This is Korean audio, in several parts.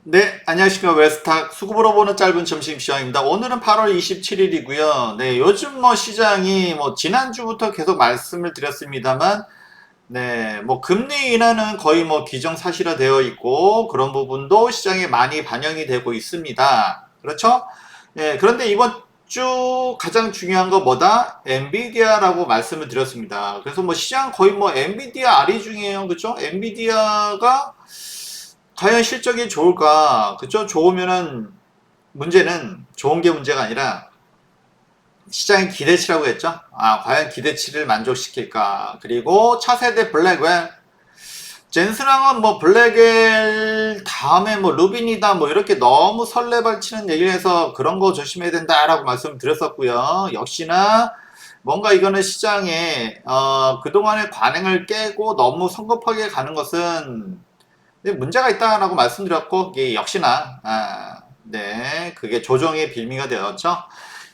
네, 안녕하십니까. 웨스탁 수급으로 보는 짧은 점심 시황입니다. 오늘은 8월 27일이고요. 네, 요즘 뭐 시장이 뭐 지난주부터 계속 말씀을 드렸습니다만, 네, 뭐 금리 인하는 거의 뭐 기정사실화 되어 있고, 그런 부분도 시장에 많이 반영이 되고 있습니다. 그렇죠? 네, 그런데 이번 주 가장 중요한 거 뭐다? 엔비디아라고 말씀을 드렸습니다. 그래서 뭐 시장 거의 뭐 엔비디아 아리 중이에요. 그렇죠? 엔비디아가 과연 실적이 좋을까? 그쵸? 좋으면은 문제는 좋은 게 문제가 아니라 시장의 기대치라고 했죠? 과연 기대치를 만족시킬까? 그리고 차세대 블랙웰. 젠스랑은 뭐 블랙웰 다음에 뭐 루빈이다 뭐 이렇게 너무 설레발치는 얘기를 해서 그런 거 조심해야 된다라고 말씀을 드렸었고요. 역시나 뭔가 이거는 시장에 그동안의 관행을 깨고 너무 성급하게 가는 것은 문제가 있다라고 말씀드렸고, 이게 역시나, 네, 그게 조정의 빌미가 되었죠.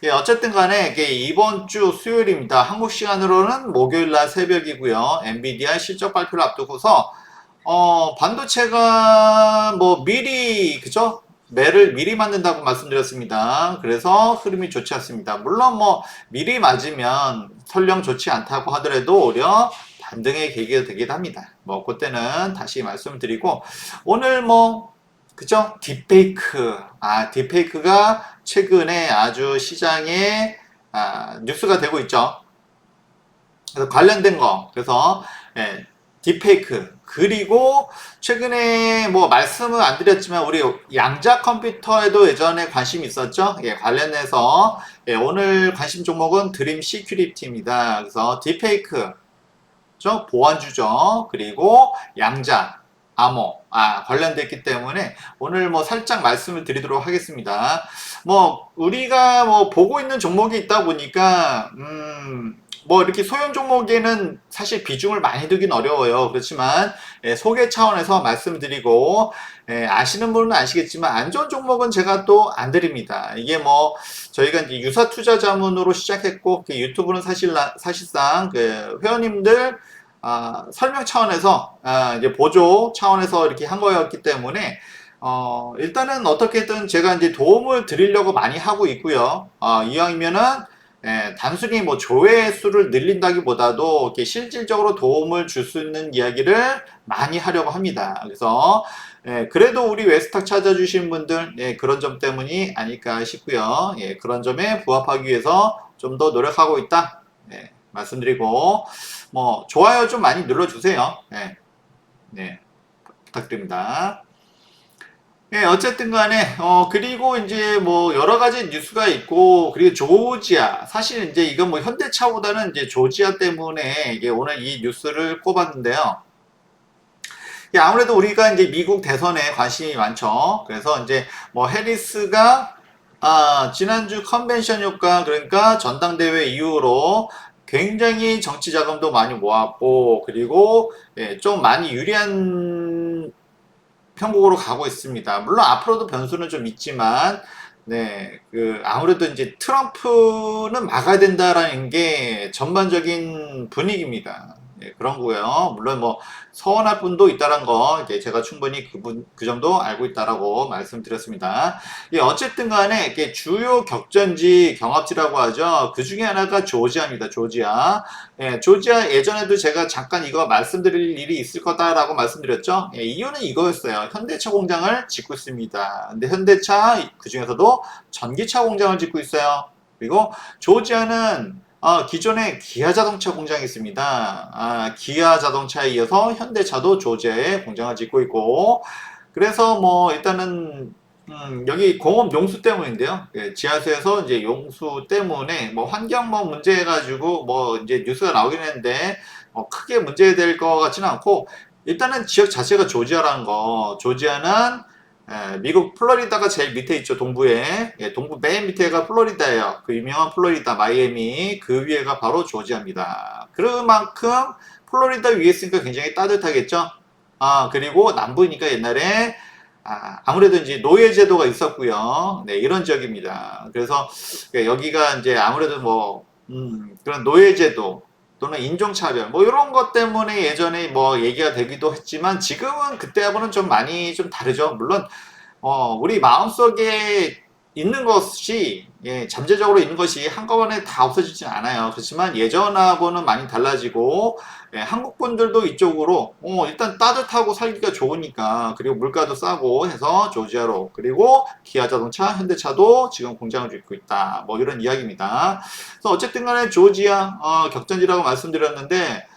예, 어쨌든 간에 이게 이번 주 수요일입니다. 한국 시간으로는 목요일 날 새벽이고요. 엔비디아 실적 발표를 앞두고서, 반도체가 뭐 미리, 그죠? 매를 미리 맞는다고 말씀드렸습니다. 그래서 흐름이 좋지 않습니다. 물론 뭐 미리 맞으면 설령 좋지 않다고 하더라도 오히려 반등의 계기가 되기도 합니다. 뭐 그때는 다시 말씀드리고 오늘 뭐 그죠? 딥페이크. 딥페이크가 최근에 아주 시장에 뉴스가 되고 있죠. 그래서 관련된 거. 그래서 예, 딥페이크. 그리고 최근에 뭐 말씀은 안 드렸지만 우리 양자 컴퓨터에도 예전에 관심이 있었죠. 예, 관련해서 오늘 관심 종목은 드림 시큐리티입니다. 그래서 딥페이크 보완주죠. 그리고 양자, 암호, 관련됐기 때문에 오늘 뭐 살짝 말씀을 드리도록 하겠습니다. 뭐, 우리가 뭐 보고 있는 종목이 있다 보니까, 뭐 이렇게 소형 종목에는 사실 비중을 많이 두긴 어려워요. 그렇지만, 소개 차원에서 말씀드리고, 아시는 분은 아시겠지만, 안 좋은 종목은 제가 또 안 드립니다. 이게 뭐, 저희가 이제 유사 투자 자문으로 시작했고, 유튜브는 사실상 그 회원님들 설명 차원에서 이제 보조 차원에서 이렇게 한 거였기 때문에 일단은 어떻게든 제가 이제 도움을 드리려고 많이 하고 있고요. 이왕이면은 단순히 뭐 조회수를 늘린다기보다도 이렇게 실질적으로 도움을 줄 수 있는 이야기를 많이 하려고 합니다. 그래서 그래도 우리 웨스탁 찾아주신 분들 그런 점 때문이 아닐까 싶고요. 그런 점에 부합하기 위해서 좀 더 노력하고 있다. 말씀드리고 뭐 좋아요 좀 많이 눌러주세요. 네, 부탁드립니다. 어쨌든 간에, 그리고 이제 뭐 여러 가지 뉴스가 있고, 그리고 조지아. 사실 이제 이건 뭐 현대차보다는 이제 조지아 때문에 이게 오늘 이 뉴스를 꼽았는데요. 아무래도 우리가 이제 미국 대선에 관심이 많죠. 그래서 이제 뭐 해리스가 지난주 컨벤션 효과, 그러니까 전당대회 이후로 굉장히 정치 자금도 많이 모았고, 그리고 좀 많이 유리한 편국으로 가고 있습니다. 물론 앞으로도 변수는 좀 있지만, 네, 아무래도 이제 트럼프는 막아야 된다라는 게 전반적인 분위기입니다. 그런 거고요. 물론 뭐 서운할 분도 있다는 거 이제 제가 충분히 그 정도 알고 있다라고 말씀드렸습니다. 어쨌든 간에 이게 주요 격전지 경합지라고 하죠. 그 중에 하나가 조지아입니다. 조지아. 조지아 예전에도 제가 잠깐 이거 말씀드릴 일이 있을 거다라고 말씀드렸죠. 이유는 이거였어요. 현대차 공장을 짓고 있습니다. 근데 현대차 그 중에서도 전기차 공장을 짓고 있어요. 그리고 조지아는 기존에 기아 자동차 공장이 있습니다. 기아 자동차에 이어서 현대차도 조지아에 공장을 짓고 있고, 그래서 뭐 일단은 여기 공업 용수 때문인데요. 지하수에서 이제 용수 때문에 뭐 환경 뭐 문제 해가지고 뭐 이제 뉴스가 나오긴 했는데 크게 문제될 것 같지는 않고 일단은 지역 자체가 조지아라는 거. 조지아는 미국 플로리다가 제일 밑에 있죠. 동부에. 동부 맨 밑에가 플로리다예요. 그 유명한 플로리다 마이애미 그 위에가 바로 조지아입니다. 그만큼 플로리다 위에 있으니까 굉장히 따뜻하겠죠. 그리고 남부니까 옛날에 아무래도 이제 노예 제도가 있었고요. 네, 이런 지역입니다. 그래서 여기가 이제 아무래도 뭐 그런 노예 제도 또는 인종차별 뭐 이런 것 때문에 예전에 뭐 얘기가 되기도 했지만 지금은 그때하고는 좀 많이 좀 다르죠. 물론 우리 마음속에 있는 것이, 예, 잠재적으로 있는 것이 한꺼번에 다 없어지진 않아요. 그렇지만 예전하고는 많이 달라지고, 예, 한국 분들도 이쪽으로, 일단 따뜻하고 살기가 좋으니까, 그리고 물가도 싸고 해서 조지아로, 그리고 기아 자동차, 현대차도 지금 공장을 짓고 있다. 뭐 이런 이야기입니다. 그래서 어쨌든 간에 조지아, 격전지라고 말씀드렸는데,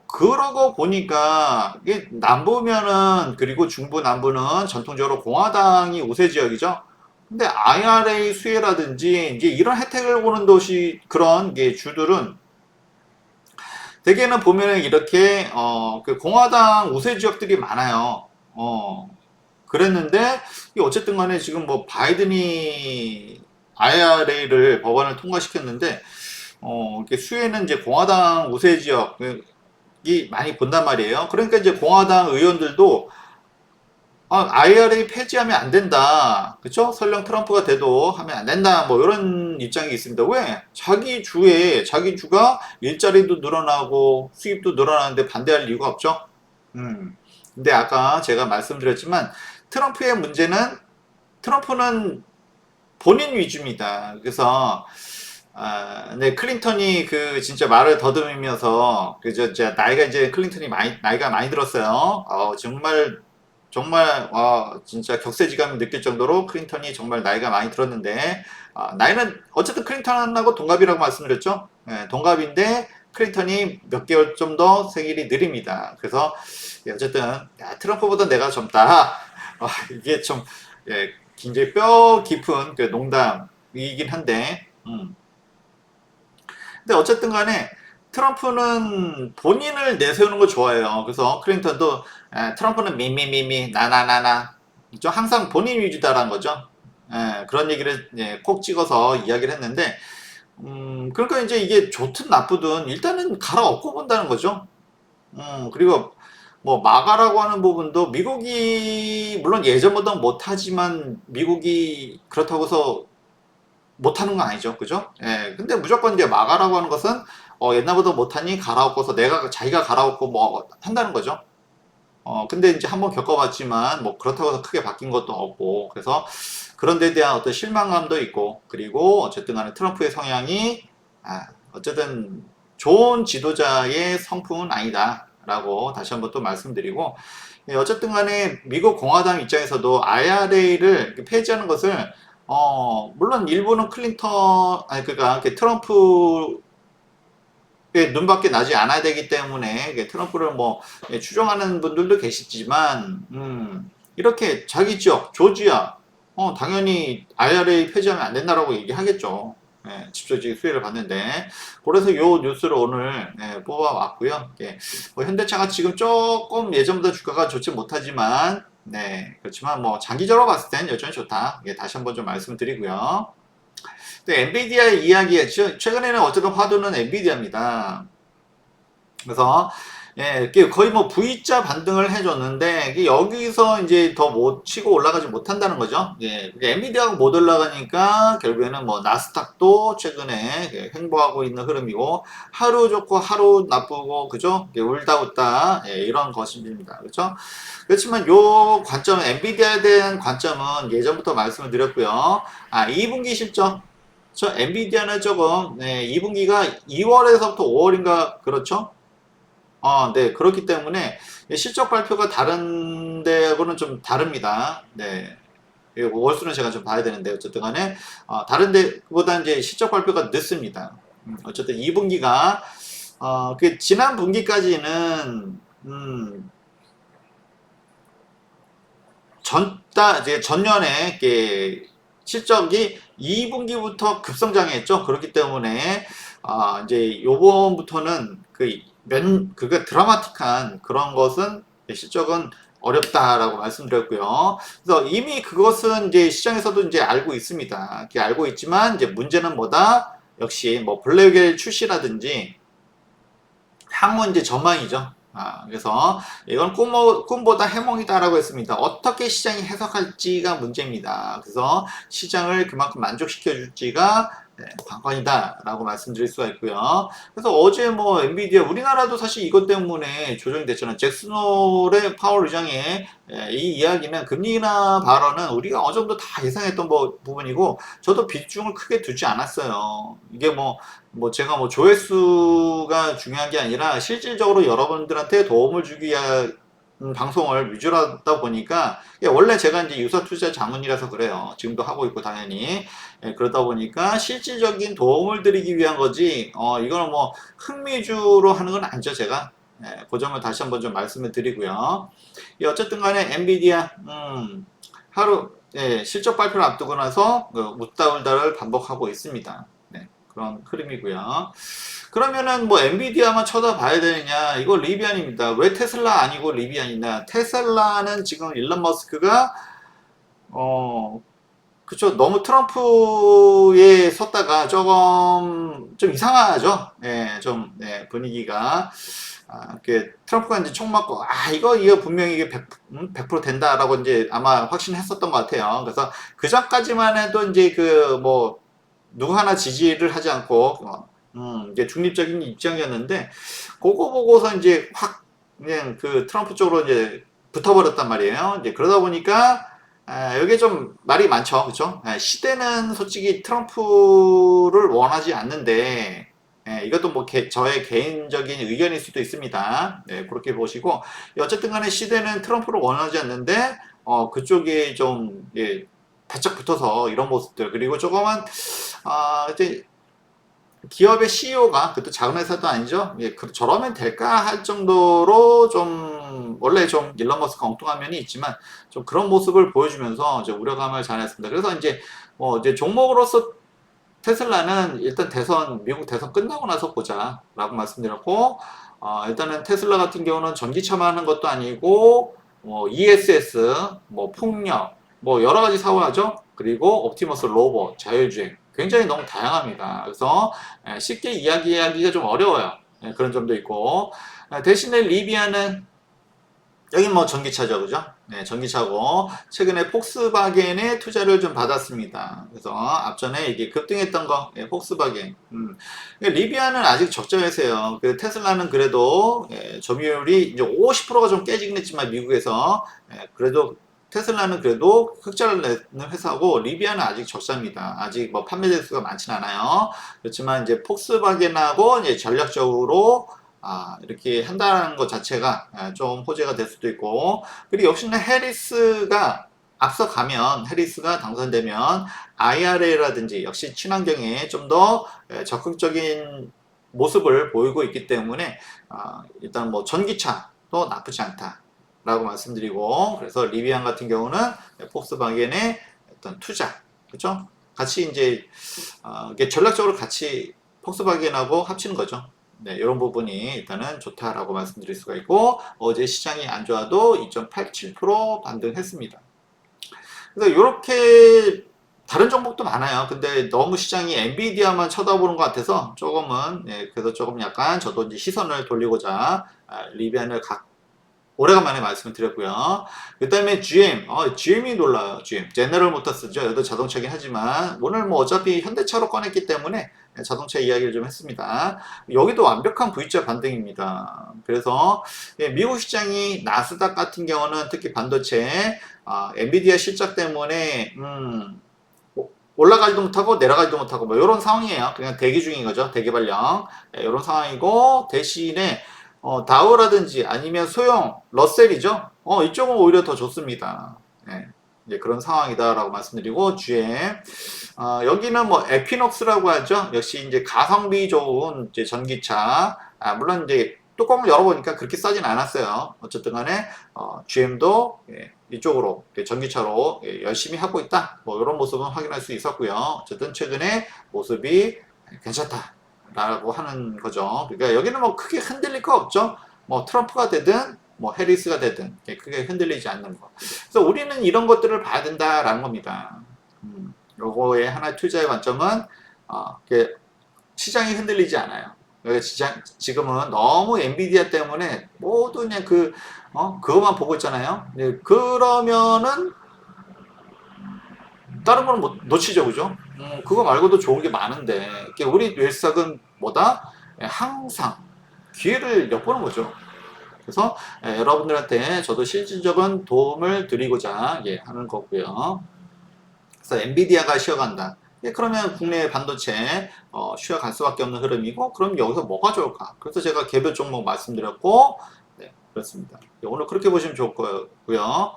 그러고 보니까, 이게 남부면은, 그리고 중부 남부는 전통적으로 공화당이 우세 지역이죠. 근데 IRA 수혜라든지, 이제 이런 혜택을 보는 도시, 그런 게 주들은, 대개는 보면은 이렇게, 그 공화당 우세 지역들이 많아요. 그랬는데, 어쨌든 간에 지금 뭐 바이든이 IRA를 법안을 통과시켰는데, 이렇게 수혜는 이제 공화당 우세 지역, 이 많이 본단 말이에요. 그러니까 이제 공화당 의원들도 IRA 폐지하면 안 된다. 그쵸? 설령 트럼프가 돼도 하면 안 된다. 뭐 이런 입장이 있습니다. 왜? 자기 주가 일자리도 늘어나고 수입도 늘어나는데 반대할 이유가 없죠. 음. 근데 아까 제가 말씀드렸지만 트럼프의 문제는 트럼프는 본인 위주입니다. 그래서 네, 클린턴이 그 진짜 말을 더듬으면서 나이가 이제 클린턴이 나이가 많이 들었어요. 정말 진짜 격세지감을 느낄 정도로 클린턴이 정말 나이가 많이 들었는데 나이는 어쨌든 클린턴하고 동갑이라고 말씀드렸죠. 네, 동갑인데 클린턴이 몇 개월 좀 더 생일이 느립니다. 그래서 예, 어쨌든 트럼프보다 내가 젊다. 이게 좀 예, 굉장히 뼈 깊은 그 농담이긴 한데. 근데 어쨌든 간에 트럼프는 본인을 내세우는 거 좋아해요. 그래서 클린턴도 트럼프는 미미미미 나나나나 좀 항상 본인 위주다라는 거죠. 그런 얘기를 콕 찍어서 이야기를 했는데 그러니까 이제 이게 좋든 나쁘든 일단은 갈아엎고 본다는 거죠. 그리고 뭐 마가라고 하는 부분도 미국이 물론 예전보다 못하지만 미국이 그렇다고 해서 못하는 건 아니죠. 그죠? 예. 근데 무조건 이제 마가라고 하는 것은 옛날보다 못하니 갈아엎고서 자기가 갈아엎고 뭐 한다는 거죠. 근데 이제 한번 겪어봤지만 뭐 그렇다고 해서 크게 바뀐 것도 없고 그래서 그런 데 대한 어떤 실망감도 있고 그리고 어쨌든 간에 트럼프의 성향이 어쨌든 좋은 지도자의 성품은 아니다. 라고 다시 한번 또 말씀드리고 예, 어쨌든 간에 미국 공화당 입장에서도 IRA를 폐지하는 것을 물론 일부는 그러니까 트럼프의 눈밖에 나지 않아야 되기 때문에 트럼프를 뭐 추종하는 분들도 계시지만, 이렇게 자기 지역, 조지아, 당연히 IRA 폐지하면 안 된다라고 얘기하겠죠. 예, 집소지 수혜를 받는데. 그래서 요 뉴스를 오늘 뽑아왔고요. 뭐 현대차가 지금 조금 예전보다 주가가 좋지 못하지만, 네, 그렇지만 뭐 장기적으로 봤을 땐 여전히 좋다. 다시 한번 좀 말씀드리고요. 또 엔비디아 이야기했죠. 최근에는 어쨌든 화두는 엔비디아입니다. 그래서 이게 거의 뭐 V자 반등을 해줬는데 이게 여기서 이제 더 못 치고 올라가지 못한다는 거죠. 엔비디아가 못 올라가니까 결국에는 뭐 나스닥도 최근에 횡보하고 있는 흐름이고 하루 좋고 하루 나쁘고 그죠? 울다 웃다 이런 것입니다. 그렇죠? 그렇지만 요 관점은 엔비디아에 대한 관점은 예전부터 말씀을 드렸고요. 2분기 실적 저 엔비디아는 조금 2분기가 2월에서부터 5월인가 그렇죠? 네, 그렇기 때문에 실적 발표가 다른 데하고는 좀 다릅니다. 네. 월수는 제가 좀 봐야 되는데, 어쨌든 간에, 다른 데보다 이제 실적 발표가 늦습니다. 어쨌든 2분기가, 그 지난 분기까지는, 이제 전년에 이렇게 실적이 2분기부터 급성장했죠. 그렇기 때문에, 이제 요번부터는 그게 드라마틱한 그런 것은 실적은 어렵다라고 말씀드렸고요. 그래서 이미 그것은 이제 시장에서도 이제 알고 있습니다. 알고 있지만 이제 문제는 뭐다? 역시 뭐 블랙웰 출시라든지 향후 이제 전망이죠. 그래서 이건 꿈보다 해몽이다라고 했습니다. 어떻게 시장이 해석할지가 문제입니다. 그래서 시장을 그만큼 만족시켜 줄지가 네, 관건이다라고 말씀드릴 수가 있고요. 그래서 어제 뭐 엔비디아 우리나라도 사실 이것 때문에 조정이 됐잖아요. 잭슨홀의 파월 의장의 이 이야기는 금리 인하 발언은 우리가 어느 정도 다 예상했던 부분이고 저도 비중을 크게 두지 않았어요. 이게 뭐 제가 뭐 조회수가 중요한 게 아니라 실질적으로 여러분들한테 도움을 주기 위한 방송을 위주로 하다 보니까 원래 제가 이제 유사투자 자문이라서 그래요. 지금도 하고 있고 당연히 그러다 보니까 실질적인 도움을 드리기 위한 거지 이거는 뭐 흥미주로 하는 건 아니죠 제가. 그 점을 다시 한번 좀 말씀을 드리고요. 어쨌든 간에 엔비디아 하루 실적 발표를 앞두고 나서 웃다 울다를 반복하고 있습니다. 네, 그런 흐름이고요. 그러면은 뭐 엔비디아만 쳐다봐야 되느냐? 이거 리비안입니다. 왜 테슬라 아니고 리비안이냐? 테슬라는 지금 일론 머스크가 그쵸. 너무 트럼프에 섰다가 조금 좀 이상하죠. 분위기가. 트럼프가 이제 총 맞고, 이거 분명히 이게 100% 된다라고 이제 아마 확신했었던 것 같아요. 그래서 그 전까지만 해도 이제 누구 하나 지지를 하지 않고, 이제 중립적인 입장이었는데, 그거 보고서 이제 확, 그냥 트럼프 쪽으로 이제 붙어버렸단 말이에요. 이제 그러다 보니까, 여기 좀 말이 많죠. 그쵸? 시대는 솔직히 트럼프를 원하지 않는데, 이것도 뭐 저의 개인적인 의견일 수도 있습니다. 그렇게 보시고, 어쨌든 간에 시대는 트럼프를 원하지 않는데, 그쪽에 좀, 바짝 붙어서 이런 모습들, 그리고 조금은, 이제 기업의 CEO가, 그것도 작은 회사도 아니죠. 저러면 될까 할 정도로 원래 좀 일론 머스크 엉뚱한 면이 있지만, 좀 그런 모습을 보여주면서 이제 우려감을 자아냈습니다. 그래서 이제 종목으로서 테슬라는 일단 미국 대선 끝나고 나서 보자 라고 말씀드렸고, 일단은 테슬라 같은 경우는 전기차만 하는 것도 아니고, ESS, 풍력, 여러 가지 사고하죠. 그리고 옵티머스 로봇, 자율주행. 굉장히 너무 다양합니다. 그래서 쉽게 이야기하기가 좀 어려워요. 그런 점도 있고. 대신에 리비아는 여기 전기차죠, 그죠? 전기차고 최근에 폭스바겐의 투자를 좀 받았습니다. 그래서 앞전에 이게 급등했던 거, 폭스바겐. 리비아는 아직 적자회세요. 테슬라는 그래도 점유율이 이제 50%가 좀 깨지긴 했지만 미국에서 그래도 테슬라는 그래도 흑자를 내는 회사고 리비아는 아직 적자입니다. 아직 판매 대수가 많진 않아요. 그렇지만 이제 폭스바겐하고 이제 전략적으로 이렇게 한다는 것 자체가 좀 호재가 될 수도 있고, 그리고 역시나 해리스가 해리스가 당선되면 IRA라든지 역시 친환경에 좀 더 적극적인 모습을 보이고 있기 때문에 일단 전기차도 나쁘지 않다라고 말씀드리고, 그래서 리비안 같은 경우는 폭스바겐의 어떤 투자, 그렇죠? 같이 이제 이게 전략적으로 같이 폭스바겐하고 합치는 거죠. 이런 부분이 일단은 좋다라고 말씀드릴 수가 있고, 어제 시장이 안 좋아도 2.87% 반등했습니다. 그래서 이렇게 다른 종목도 많아요. 근데 너무 시장이 엔비디아만 쳐다보는 것 같아서 조금은 그래서 조금 약간 저도 이제 시선을 돌리고자 리비안을 오래간만에 말씀을 드렸고요. 그 다음에 GM이 놀라요. GM. 제너럴 모터스죠. 얘도 자동차긴 하지만, 오늘 어차피 현대차로 꺼냈기 때문에 자동차 이야기를 좀 했습니다. 여기도 완벽한 V자 반등입니다. 그래서 미국 시장이 나스닥 같은 경우는 특히 반도체, 엔비디아 실적 때문에, 올라가지도 못하고 내려가지도 못하고 이런 상황이에요. 그냥 대기 중인 거죠. 대기발령. 이런 상황이고, 대신에 다우라든지 아니면 소형 러셀이죠. 이쪽은 오히려 더 좋습니다. 이제 그런 상황이다라고 말씀드리고, GM 여기는 에퀴녹스라고 하죠. 역시 이제 가성비 좋은 이제 전기차. 물론 이제 뚜껑을 열어보니까 그렇게 싸진 않았어요. 어쨌든 간에 GM도 이쪽으로 전기차로 열심히 하고 있다. 이런 모습은 확인할 수 있었고요. 어쨌든 최근에 모습이 괜찮다 라고 하는 거죠. 그러니까 여기는 크게 흔들릴 거 없죠. 트럼프가 되든 해리스가 되든 크게 흔들리지 않는 거. 그래서 우리는 이런 것들을 봐야 된다라는 겁니다. 요거의 하나의 투자의 관점은 시장이 흔들리지 않아요. 지금은 너무 엔비디아 때문에 모두 그냥 그것만 보고 있잖아요. 그러면은 다른 거는 놓치죠, 그죠? 그거 말고도 좋은 게 많은데, 이게 우리 뇌석은 뭐다? 항상 기회를 엿보는 거죠. 그래서 여러분들한테 저도 실질적인 도움을 드리고자 하는 거고요. 그래서 엔비디아가 쉬어간다. 그러면 국내 반도체 쉬어갈 수밖에 없는 흐름이고, 그럼 여기서 뭐가 좋을까? 그래서 제가 개별 종목 말씀드렸고, 네, 그렇습니다. 오늘 그렇게 보시면 좋을 거고요.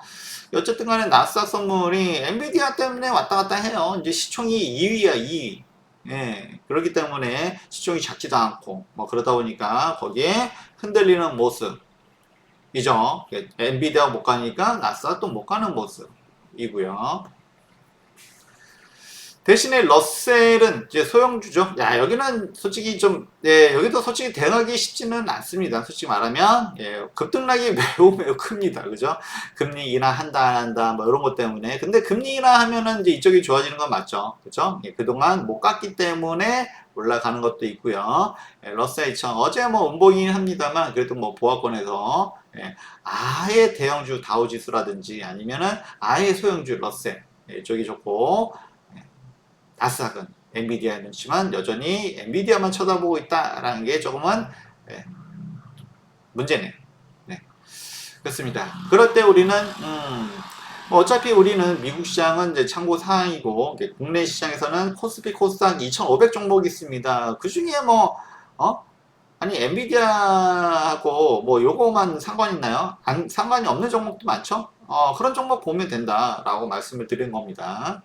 어쨌든 간에 나스닥 선물이 엔비디아 때문에 왔다 갔다 해요. 이제 시총이 2위야, 2위. 예, 그렇기 때문에 시총이 작지도 않고, 뭐 그러다 보니까 거기에 흔들리는 모습이죠. 엔비디아 못 가니까 나스닥도 못 가는 모습이고요. 대신에 러셀은 이제 소형주죠. 야, 여기는 솔직히 좀, 여기도 솔직히 대응하기 쉽지는 않습니다. 솔직히 말하면, 급등락이 매우 큽니다. 그죠? 금리 인하한다, 안 한다, 뭐 이런 것 때문에. 근데 금리 인하하면은 이제 이쪽이 좋아지는 건 맞죠. 그죠? 그동안 못 갔기 때문에 올라가는 것도 있고요. 러셀 2000, 어제 뭐 음봉이긴 합니다만, 그래도 뭐 보합권에서, 아예 대형주 다우지수라든지 아니면은 아예 소형주 러셀, 이쪽이 좋고, 나스닥은 엔비디아였지만 여전히 엔비디아만 쳐다보고 있다라는 게 조금은 문제네요. 네. 그렇습니다. 그럴 때 우리는 뭐 어차피 우리는 미국 시장은 이제 참고 사항이고 국내 시장에서는 코스피 코스닥 2,500 종목이 있습니다. 그 중에 뭐 아니 엔비디아하고 뭐 요거만 상관 있나요? 상관이 없는 종목도 많죠. 그런 종목 보면 된다라고 말씀을 드린 겁니다.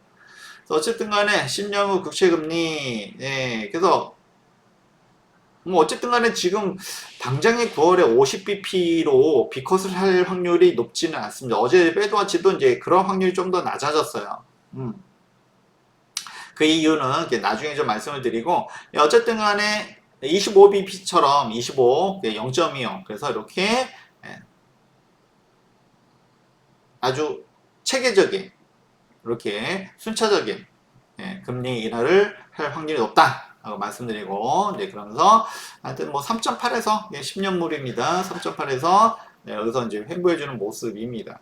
어쨌든 간에 10년 후 국채금리, 그래서 뭐 어쨌든 간에 지금 당장의 9월에 50bp로 비컷을 할 확률이 높지는 않습니다. 어제 페드워치도 이제 그런 확률이 좀 더 낮아졌어요. 그 이유는 나중에 좀 말씀을 드리고, 어쨌든 간에 25bp처럼 25, 0.25. 그래서 이렇게 아주 체계적인, 이렇게 순차적인 금리 인하를 할 확률이 높다 라고 말씀드리고, 그러면서 하여튼 뭐 3.8에서 10년물입니다. 3.8에서 여기서 이제 횡보해주는 모습입니다.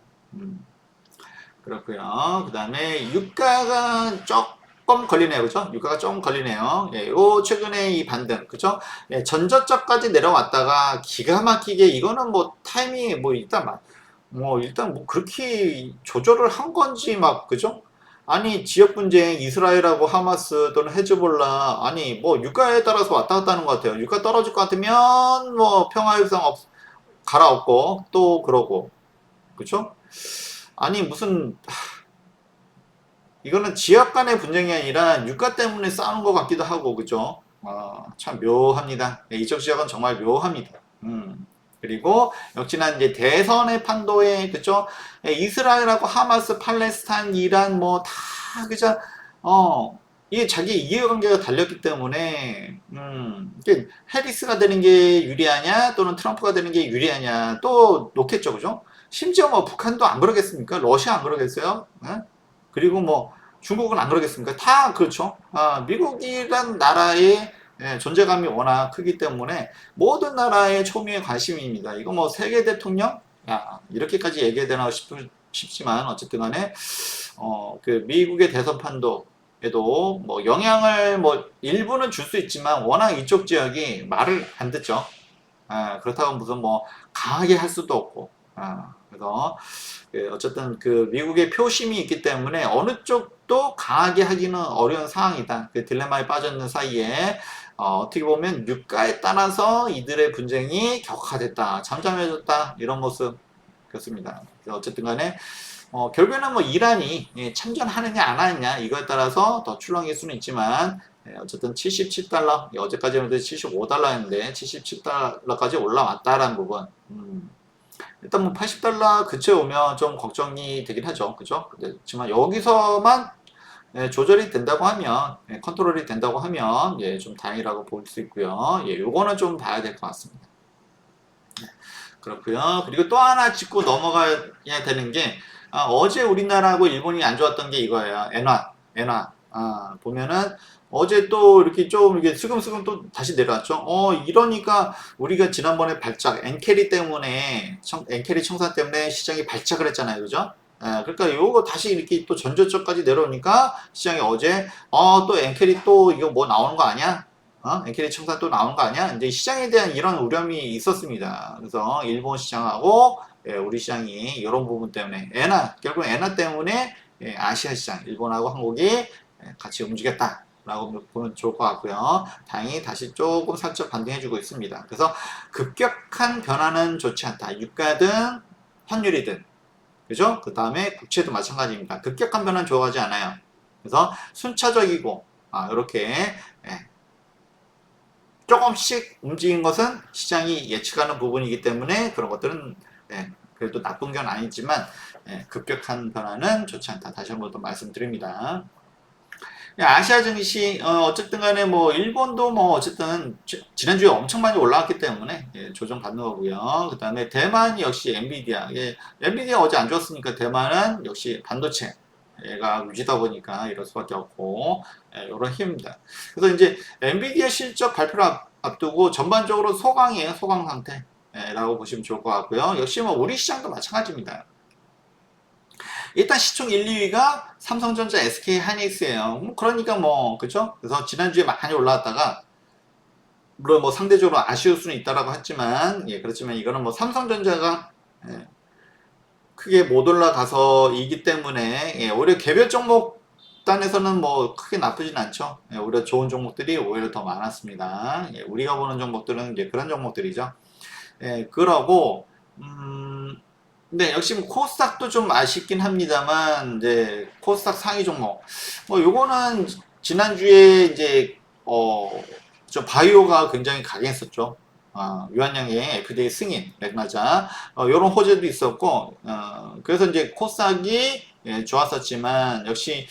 그렇고요. 그 다음에 유가가 조금 걸리네요. 그죠? 유가가 조금 걸리네요. 요 최근에 이 반등, 그죠? 전저점까지 내려왔다가 기가 막히게 이거는 뭐 타이밍이 뭐 일단 뭐 그렇게 조절을 한 건지 막, 그죠? 아니 지역 분쟁 이스라엘하고 하마스 또는 헤즈볼라, 아니 뭐 유가에 따라서 왔다 갔다 하는 것 같아요. 유가 떨어질 것 같으면 뭐 평화협상 갈아엎고 또 그러고, 그쵸? 아니 무슨 이거는 지역 간의 분쟁이 아니라 유가 때문에 싸우는 것 같기도 하고, 그죠? 참 묘합니다. 이쪽 지역은 정말 묘합니다. 그리고 역시나 이제 대선의 판도에, 그죠? 이스라엘하고 하마스, 팔레스타인, 이란 뭐 다 그죠? 이게 자기 이해관계가 달렸기 때문에 이게 해리스가 되는 게 유리하냐 또는 트럼프가 되는 게 유리하냐 또 놓겠죠, 그죠? 심지어 뭐 북한도 안 그러겠습니까? 러시아 안 그러겠어요? 그리고 뭐 중국은 안 그러겠습니까? 다 그렇죠. 미국이란 나라의 존재감이 워낙 크기 때문에 모든 나라의 초미의 관심입니다. 이거 뭐 세계 대통령? 야, 이렇게까지 얘기해야 되나 싶지만 어쨌든 간에 그 미국의 대선 판도에도 뭐 영향을 뭐 일부는 줄 수 있지만 워낙 이쪽 지역이 말을 안 듣죠. 그렇다고 무슨 뭐 강하게 할 수도 없고. 그래서 어쨌든 그 미국의 표심이 있기 때문에 어느 쪽도 강하게 하기는 어려운 상황이다. 그 딜레마에 빠져 있는 사이에 어떻게 보면 유가에 따라서 이들의 분쟁이 격화됐다, 잠잠해졌다, 이런 모습 그렇습니다. 어쨌든 간에 결국에는 뭐 이란이 참전하느냐 안 하느냐 이거에 따라서 더 출렁일 수는 있지만 어쨌든 77달러, 어제까지는 75달러였는데 77달러까지 올라왔다라는 부분. 일단 뭐 80달러 근처에 오면 좀 걱정이 되긴 하죠. 그죠? 그렇지만 여기서만 조절이 된다고 하면, 컨트롤이 된다고 하면, 좀 다행이라고 볼 수 있고요. 요거는 좀 봐야 될 것 같습니다. 그렇고요. 그리고 또 하나 짚고 넘어가야 되는 게, 어제 우리나라하고 일본이 안 좋았던 게 이거예요. 엔화. 보면은, 어제 또 이렇게 좀 이렇게 슬금슬금 또 다시 내려왔죠. 이러니까 우리가 지난번에 발작, 엔캐리 때문에, 엔캐리 청산 때문에 시장이 발작을 했잖아요. 그죠? 그러니까 요거 다시 이렇게 또 전저점까지 내려오니까 시장이 어제 또 엔캐리 또 이거 뭐 나오는 거 아니야? 엔캐리 청산 또 나오는 거 아니야? 이제 시장에 대한 이런 우려이 있었습니다. 그래서 일본 시장하고 우리 시장이 이런 부분 때문에 결국 엔화 때문에 아시아 시장, 일본하고 한국이 같이 움직였다. 라고 보면 좋을 것 같고요. 다행히 다시 조금 살짝 반등해주고 있습니다. 그래서 급격한 변화는 좋지 않다. 유가든 환율이든, 그죠? 그 다음에 국채도 마찬가지입니다. 급격한 변화는 좋아하지 않아요. 그래서 순차적이고 이렇게 조금씩 움직인 것은 시장이 예측하는 부분이기 때문에 그런 것들은 그래도 나쁜 건 아니지만 급격한 변화는 좋지 않다. 다시 한번 더 말씀드립니다. 아시아 증시 어쨌든 간에 뭐 일본도 뭐 어쨌든 지난주에 엄청 많이 올라왔기 때문에 조정 받는 거고요. 그 다음에 대만 역시 엔비디아 엔비디아 어제 안 좋았으니까 대만은 역시 반도체가 유지다 보니까 이럴 수밖에 없고 이런 힘입니다. 그래서 이제 엔비디아 실적 발표를 앞두고 전반적으로 소강이에요. 소강 상태라고 보시면 좋을 것 같고요. 역시 뭐 우리 시장도 마찬가지입니다. 일단 시총 1, 2위가 삼성전자, SK 하이닉스예요. 그러니까 뭐 그죠? 그래서 지난주에 많이 올라왔다가 물론 뭐 상대적으로 아쉬울 수는 있다라고 했지만 그렇지만 이거는 뭐 삼성전자가 크게 못 올라가서 이기 때문에 오히려 개별 종목 단에서는 뭐 크게 나쁘진 않죠. 오히려 좋은 종목들이 오히려 더 많았습니다. 우리가 보는 종목들은 이제 그런 종목들이죠. 그러고 네, 역시 뭐 코스닥도 좀 아쉽긴 합니다만, 이제 코스닥 상위 종목. 뭐 요거는 지난주에 이제 좀 바이오가 굉장히 강했었죠. 유한양의 FDA 승인, 맥나자 요런 호재도 있었고, 그래서 이제 코스닥이 좋았었지만 역시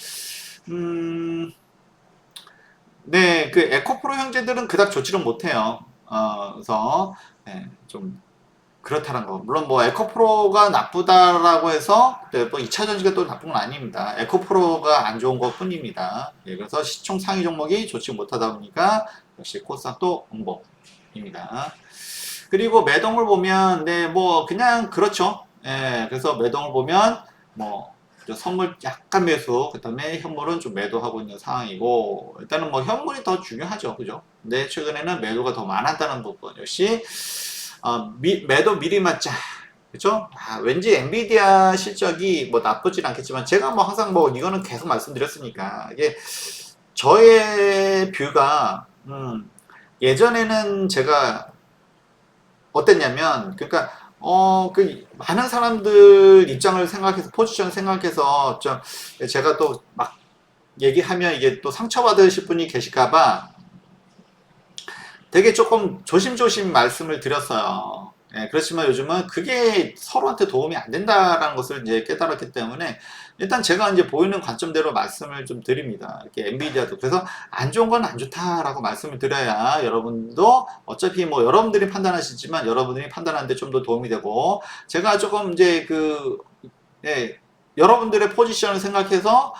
네, 그 에코프로 형제들은 그닥 좋지는 못해요. 그래서 좀 그렇다는 거. 물론 뭐 에코프로가 나쁘다라고 해서 뭐 2차 전지가 또 나쁜 건 아닙니다. 에코프로가 안 좋은 것 뿐입니다. 그래서 시총 상위 종목이 좋지 못하다 보니까 역시 코스닥도 응봉입니다. 그리고 매동을 보면 뭐 그냥 그렇죠. 그래서 매동을 보면 뭐 선물 약간 매수, 그 다음에 현물은 좀 매도하고 있는 상황이고, 일단은 뭐 현물이 더 중요하죠. 그죠? 근데 최근에는 매도가 더 많았다는 부분. 역시 매도 미리 맞자. 그죠? 왠지 엔비디아 실적이 뭐 나쁘진 않겠지만, 제가 뭐 항상 뭐 이거는 계속 말씀드렸으니까, 이게 저의 뷰가, 예전에는 제가 어땠냐면, 그러니까, 많은 사람들 입장을 생각해서, 포지션 생각해서, 제가 또 막 얘기하면 이게 또 상처받으실 분이 계실까봐 되게 조금 조심조심 말씀을 드렸어요. 그렇지만 요즘은 그게 서로한테 도움이 안 된다라는 것을 이제 깨달았기 때문에 일단 제가 이제 보이는 관점대로 말씀을 좀 드립니다. 이렇게 엔비디아도 그래서 안 좋은 건 안 좋다라고 말씀을 드려야 여러분도 어차피 뭐 여러분들이 판단하시지만 여러분들이 판단하는데 좀 더 도움이 되고 제가 조금 이제 여러분들의 포지션을 생각해서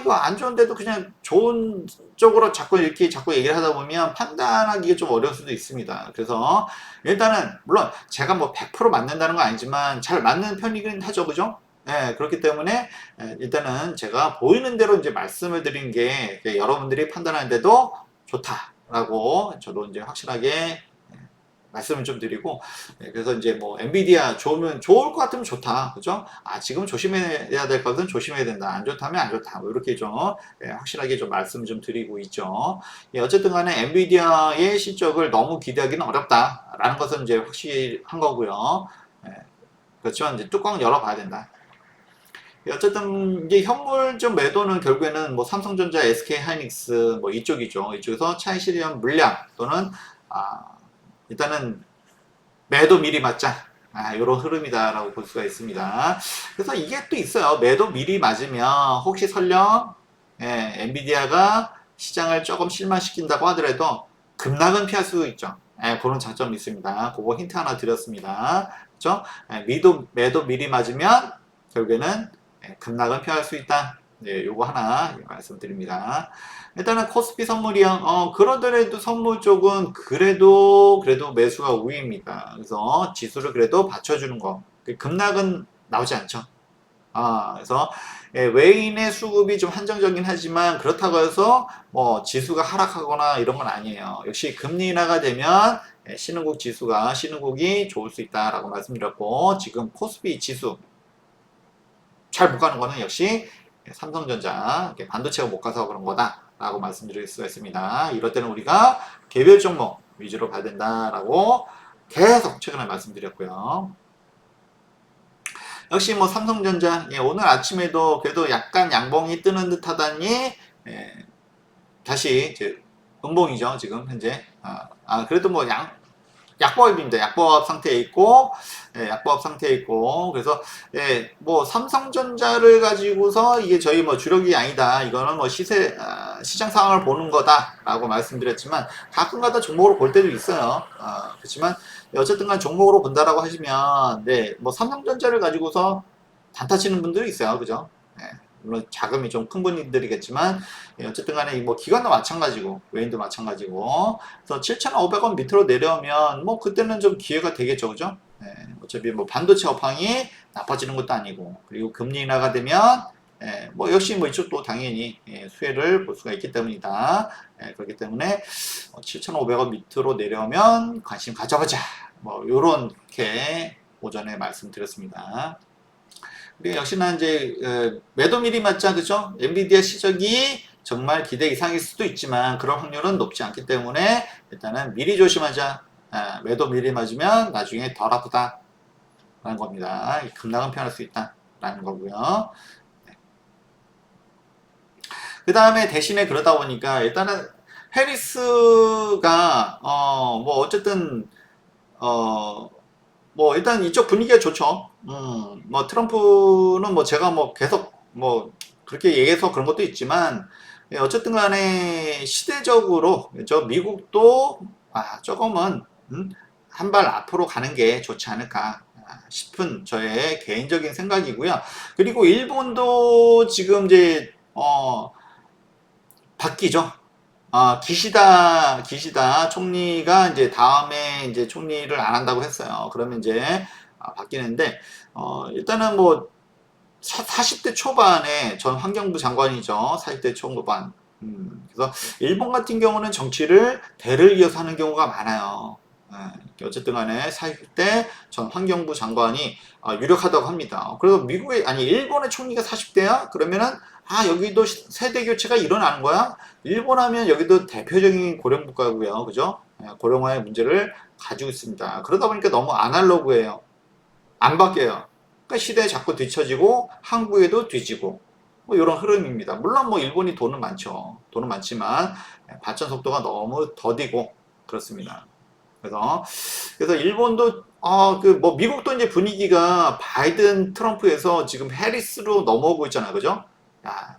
이거 안 좋은데도 그냥 좋은 쪽으로 자꾸 얘기를 하다 보면 판단하기가 좀 어려울 수도 있습니다. 그래서 일단은 물론 제가 뭐 100% 맞는다는 건 아니지만 잘 맞는 편이긴 하죠. 그죠? 그렇기 때문에 일단은 제가 보이는 대로 이제 말씀을 드린 게 여러분들이 판단하는데도 좋다라고 저도 이제 확실하게 말씀을 좀 드리고 그래서 이제 뭐 엔비디아 좋으면 좋을 것 같으면 좋다 그죠? 지금 조심해야 될 것은 조심해야 된다 안 좋다면 안 좋다 뭐 이렇게 좀 확실하게 좀 말씀을 좀 드리고 있죠. 어쨌든 간에 엔비디아의 실적을 너무 기대하기는 어렵다라는 것은 이제 확실한 거고요. 그렇지만 이제 뚜껑 열어봐야 된다. 어쨌든 이제 현물점 매도는 결국에는 뭐 삼성전자, SK 하이닉스 뭐 이쪽이죠. 이쪽에서 차익 실현 물량 또는 일단은 매도 미리 맞자. 이런 흐름이다라고 볼 수가 있습니다. 그래서 이게 또 있어요. 매도 미리 맞으면 혹시 설령 엔비디아가 시장을 조금 실망시킨다고 하더라도 급락은 피할 수 있죠. 그런 장점이 있습니다. 그거 힌트 하나 드렸습니다. 그렇죠? 매도 미리 맞으면 결국에는 급락은 피할 수 있다. 요거 하나 말씀드립니다. 일단은 코스피 선물이요. 그러더라도 선물 쪽은 그래도 매수가 우위입니다. 그래서 지수를 그래도 받쳐주는 거. 급락은 나오지 않죠. 그래서 외인의 수급이 좀 한정적이긴 하지만 그렇다고 해서 뭐 지수가 하락하거나 이런 건 아니에요. 역시 금리 인하가 되면 신흥국이 좋을 수 있다라고 말씀드렸고, 지금 코스피 지수 잘 못 가는 거는 역시 삼성전자 반도체가 못 가서 그런 거다라고 말씀드릴 수가 있습니다. 이럴 때는 우리가 개별 종목 위주로 봐야 된다라고 계속 최근에 말씀드렸고요. 역시 뭐 삼성전자 오늘 아침에도 그래도 약간 양봉이 뜨는 듯 하다니 다시 이제 음봉이죠 지금 현재. 그래도 뭐 약보합입니다. 약보합 상태에 있고, 약보합 상태에 있고, 그래서, 뭐, 삼성전자를 가지고서 이게 저희 뭐 주력이 아니다. 이거는 뭐 시장 상황을 보는 거다라고 말씀드렸지만, 가끔가다 종목으로 볼 때도 있어요. 그렇지만, 어쨌든 간 종목으로 본다라고 하시면, 뭐, 삼성전자를 가지고서 단타 치는 분들이 있어요. 그죠? 물론 자금이 좀 큰 분들이겠지만 어쨌든 간에 뭐 기관도 마찬가지고 외인도 마찬가지고, 그래서 7,500원 밑으로 내려오면 뭐 그때는 좀 기회가 되겠죠. 그죠? 어차피 뭐 반도체 업황이 나빠지는 것도 아니고, 그리고 금리 인하가 되면 뭐 역시 뭐 이쪽도 당연히 수혜를 볼 수가 있기 때문이다. 그렇기 때문에 7,500원 밑으로 내려오면 관심 가져보자, 뭐 요렇게 오전에 말씀드렸습니다. 그리고 역시나 이제 매도 미리 맞자, 그죠? 엔비디아 시적이 정말 기대 이상일 수도 있지만 그런 확률은 높지 않기 때문에 일단은 미리 조심하자. 매도 미리 맞으면 나중에 덜 아프다 라는 겁니다. 급락은 피할 수 있다 라는 거고요. 그 다음에 대신에 그러다 보니까 일단은 해리스가 뭐 어쨌든 뭐 일단 이쪽 분위기가 좋죠. 뭐 트럼프는 뭐 제가 뭐 계속 뭐 그렇게 얘기해서 그런 것도 있지만, 어쨌든 간에 시대적으로 저 미국도 조금은 한 발 앞으로 가는 게 좋지 않을까 싶은 저의 개인적인 생각이고요. 그리고 일본도 지금 이제 바뀌죠. 기시다 총리가 이제 다음에 이제 총리를 안 한다고 했어요. 그러면 이제 바뀌는데, 일단은 뭐 40대 초반에 전 환경부 장관이죠. 40대 초반. 그래서 일본 같은 경우는 정치를 대를 이어서 하는 경우가 많아요. 어쨌든 간에 40대 전 환경부 장관이 유력하다고 합니다. 그래서 일본의 총리가 40대야? 그러면은 여기도 세대 교체가 일어나는 거야? 일본 하면 여기도 대표적인 고령 국가고요. 그죠? 고령화의 문제를 가지고 있습니다. 그러다 보니까 너무 아날로그예요. 안 바뀌어요. 그러니까 시대에 자꾸 뒤처지고 한국에도 뒤지고 뭐 이런 흐름입니다. 물론 뭐 일본이 돈은 많죠. 돈은 많지만 발전 속도가 너무 더디고 그렇습니다. 그래서 일본도 그 뭐 미국도 이제 분위기가 바이든 트럼프에서 지금 해리스로 넘어오고 있잖아요. 그죠? 야,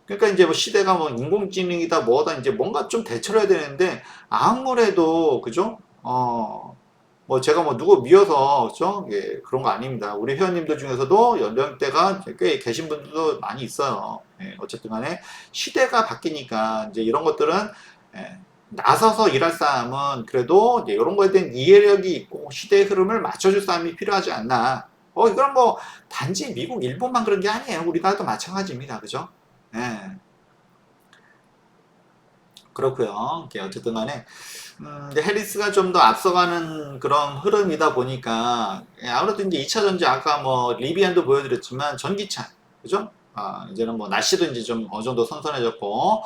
그러니까 이제 뭐 시대가 뭐 인공지능이다 뭐다 이제 뭔가 좀 대처를 해야 되는데 아무래도 그죠? 뭐 제가 뭐 누구 미워서 그죠? 그런 거 아닙니다. 우리 회원님들 중에서도 연령대가 꽤 계신 분들도 많이 있어요. 어쨌든 간에 시대가 바뀌니까 이제 이런 것들은 나서서 일할 사람은 그래도 이제 이런 거에 대한 이해력이 있고 시대의 흐름을 맞춰줄 사람이 필요하지 않나. 이건 뭐 단지 미국, 일본만 그런 게 아니에요. 우리나라도 마찬가지입니다. 그죠? 예. 그렇고요. 어쨌든 간에 이제 해리스가 좀 더 앞서가는 그런 흐름이다 보니까 아무래도 이제 2차 전지 아까 뭐 리비안도 보여드렸지만 전기차 그죠? 이제는 뭐 날씨도 이제 좀 어느 정도 선선해졌고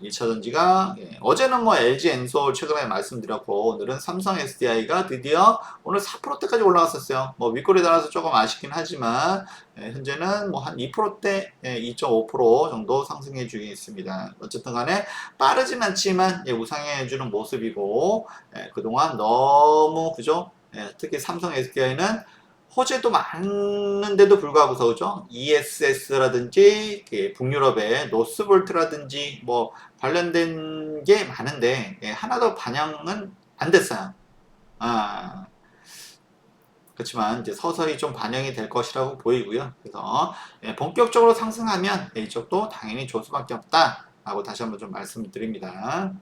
2차 전지가 어제는 뭐 LG 엔솔 최근에 말씀드렸고 오늘은 삼성 SDI가 드디어 오늘 4%대까지 올라왔었어요. 뭐 윗골에 따라서 조금 아쉽긴 하지만 현재는 뭐 한 2%대 2.5% 정도 상승해 주고 있습니다. 어쨌든 간에 빠르진 않지만 우상해주는 모습이고 그동안 너무 그죠? 특히 삼성 SDI는 호재도 많은데도 불구하고서 그죠? ESS라든지 북유럽의 노스볼트라든지 뭐 관련된 게 많은데 하나도 반영은 안 됐어요. 그렇지만 이제 서서히 좀 반영이 될 것이라고 보이고요. 그래서 본격적으로 상승하면 이쪽도 당연히 좋을 수밖에 없다라고 다시 한번 좀 말씀드립니다.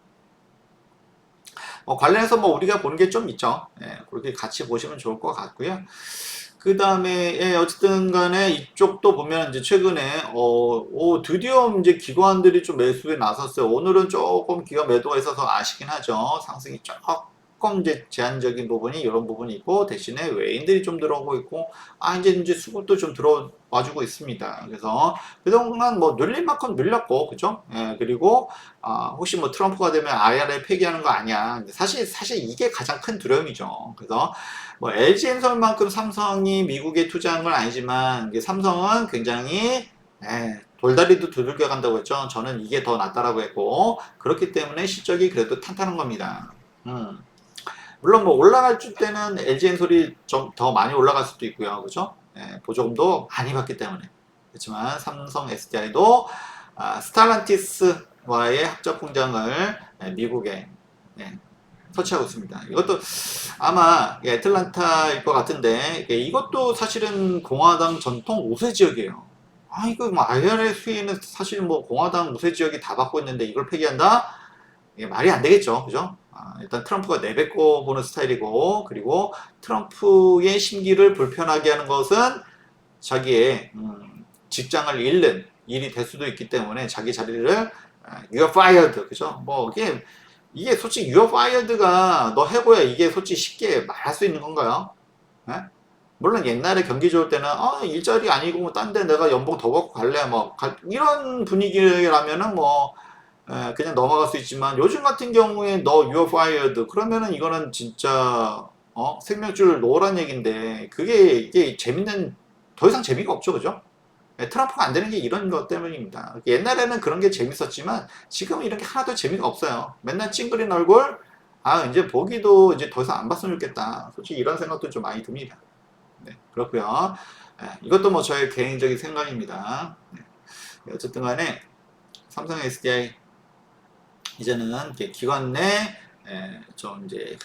관련해서 뭐 우리가 보는 게 좀 있죠. 그렇게 같이 보시면 좋을 것 같고요. 그 다음에, 예, 어쨌든 간에 이쪽도 보면 이제 최근에, 드디어 이제 기관들이 좀 매수에 나섰어요. 오늘은 조금 기관 매도가 있어서 아쉽긴 하죠. 상승이 조금 이제 제한적인 부분이 이런 부분이 있고, 대신에 외인들이 좀 들어오고 있고, 이제 수급도 좀 들어와주고 있습니다. 그래서 그동안 뭐 눌릴 만큼 눌렸고, 그죠? 예, 그리고, 혹시 뭐 트럼프가 되면 IRA 폐기하는 거 아니야. 사실 이게 가장 큰 두려움이죠. 그래서 뭐 LG엔솔만큼 삼성이 미국에 투자한 건 아니지만 이게 삼성은 굉장히 돌다리도 두들겨 간다고 했죠. 저는 이게 더 낫다라고 했고 그렇기 때문에 실적이 그래도 탄탄한 겁니다. 물론 뭐 올라갈 때는 LG엔솔이 좀 더 많이 올라갈 수도 있고요. 그죠? 보조금도 많이 받기 때문에 그렇지만 삼성 SDI도 스탈란티스와의 합작 공장을 미국에 설치하고 있습니다. 이것도 아마 애틀란타일 것 같은데 이것도 사실은 공화당 전통 우세 지역이에요. 이거 뭐 IRA 수위는 사실 뭐 공화당 우세 지역이 다 받고 있는데 이걸 폐기한다? 이게 말이 안 되겠죠, 그죠? 일단 트럼프가 내뱉고 보는 스타일이고 그리고 트럼프의 심기를 불편하게 하는 것은 자기의 직장을 잃는 일이 될 수도 있기 때문에 자기 자리를 you're fired, 그죠? 뭐 이게 솔직히 you're fired가 너 해고야 이게 솔직히 쉽게 말할 수 있는 건가요? 예? 물론 옛날에 경기 좋을 때는 일자리 아니고 뭐 딴 데 내가 연봉 더 받고 갈래 뭐 이런 분위기라면은 뭐 그냥 넘어갈 수 있지만 요즘 같은 경우에 너 you're fired 그러면은 이거는 진짜 생명줄 놓으란 얘긴데 이게 재밌는 더 이상 재미가 없죠, 그죠? 트럼프가 안 되는 게 이런 것 때문입니다. 옛날에는 그런 게 재밌었지만 지금은 이런 게 하나도 재미가 없어요. 맨날 찡그린 얼굴, 이제 보기도 이제 더 이상 안 봤으면 좋겠다. 솔직히 이런 생각도 좀 많이 듭니다. 네, 그렇고요. 이것도 뭐 저의 개인적인 생각입니다. 네, 어쨌든 간에 삼성 SDI 이제는 기관 내좀 이제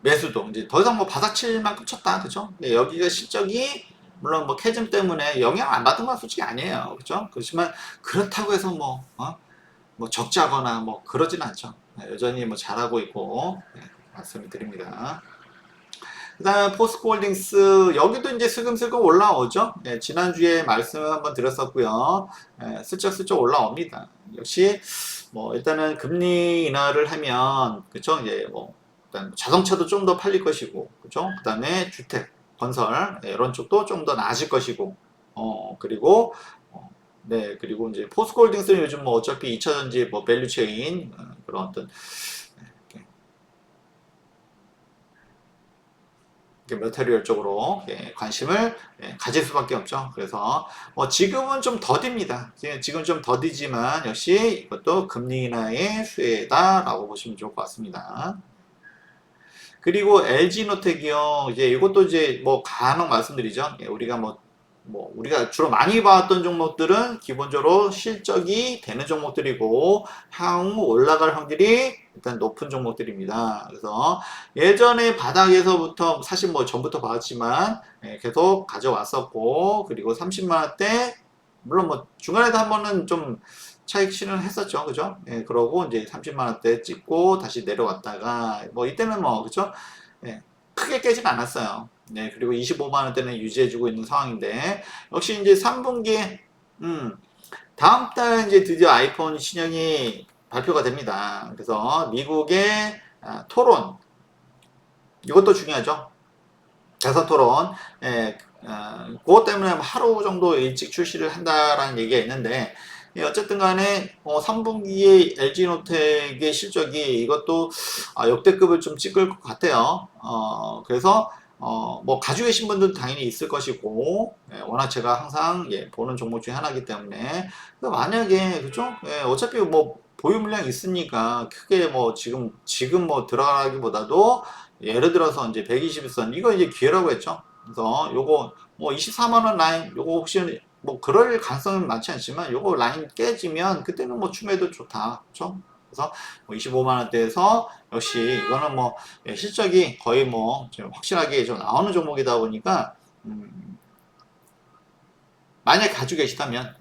매수도 이제 더 이상 뭐 바닥칠 만큼 쳤다, 그죠? 근데 여기가 실적이 물론 뭐 캐즘 때문에 영향 안 받은 건 솔직히 아니에요, 그죠? 그렇지만 그렇다고 해서 뭐 적자거나 뭐 그러진 않죠. 여전히 뭐 잘하고 있고 말씀을 드립니다. 그 다음에 포스코홀딩스 여기도 이제 슬금슬금 올라오죠. 지난주에 말씀을 한번 드렸었고요. 슬쩍슬쩍 올라옵니다. 역시 뭐 일단은 금리 인하를 하면 그쵸 이제 뭐 일단 자동차도 좀 더 팔릴 것이고 그쵸 그 다음에 주택 건설 이런 쪽도 좀 더 나아질 것이고 그리고 그리고 이제 포스코홀딩스는 요즘 뭐 어차피 2차전지 뭐 밸류체인 그런 어떤 메테리얼 쪽으로 관심을 가질 수밖에 없죠. 그래서 지금은 좀 더딥니다. 지금 좀 더디지만 역시 이것도 금리 인하의 수혜다라고 보시면 좋을 것 같습니다. 그리고 LG노텍이요. 이제 이것도 이제 뭐 간혹 말씀드리죠. 우리가 우리가 주로 많이 봤던 종목들은 기본적으로 실적이 되는 종목들이고 향후 올라갈 확률이 일단 높은 종목들입니다. 그래서 예전에 바닥에서부터 사실 뭐 전부터 봤지만 계속 가져왔었고 그리고 30만 원대 물론 뭐 중간에도 한 번은 좀 차익 실현을 했었죠. 그죠? 그러고 이제 30만 원대 찍고 다시 내려왔다가 뭐 이때는 뭐 그죠? 크게 깨진 않았어요. 그리고 25만 원대는 유지해주고 있는 상황인데 역시 이제 3분기에 다음 달 이제 드디어 아이폰 신형이 발표가 됩니다. 그래서 미국의 토론 이것도 중요하죠. 대선 토론 그것 때문에 하루 정도 일찍 출시를 한다라는 얘기가 있는데 어쨌든 간에 3분기에 LG노텍의 실적이 이것도 역대급을 좀 찍을 것 같아요. 그래서 뭐 가지고 계신 분들도 당연히 있을 것이고 워낙 제가 항상 보는 종목 중에 하나이기 때문에 만약에 그죠? 어차피 뭐 보유 물량 있으니까 크게 뭐 지금 뭐 들어가기보다도 예를 들어서 이제 120선 이거 이제 기회라고 했죠. 그래서 요거 뭐 24만 원 라인 요거 혹시 뭐 그럴 가능성은 많지 않지만 요거 라인 깨지면 그때는 뭐 추매도 좋다. 그렇죠? 그래서 뭐 25만 원대에서 역시 이거는 뭐 실적이 거의 뭐 확실하게 좀 나오는 종목이다 보니까 만약 가지고 계시다면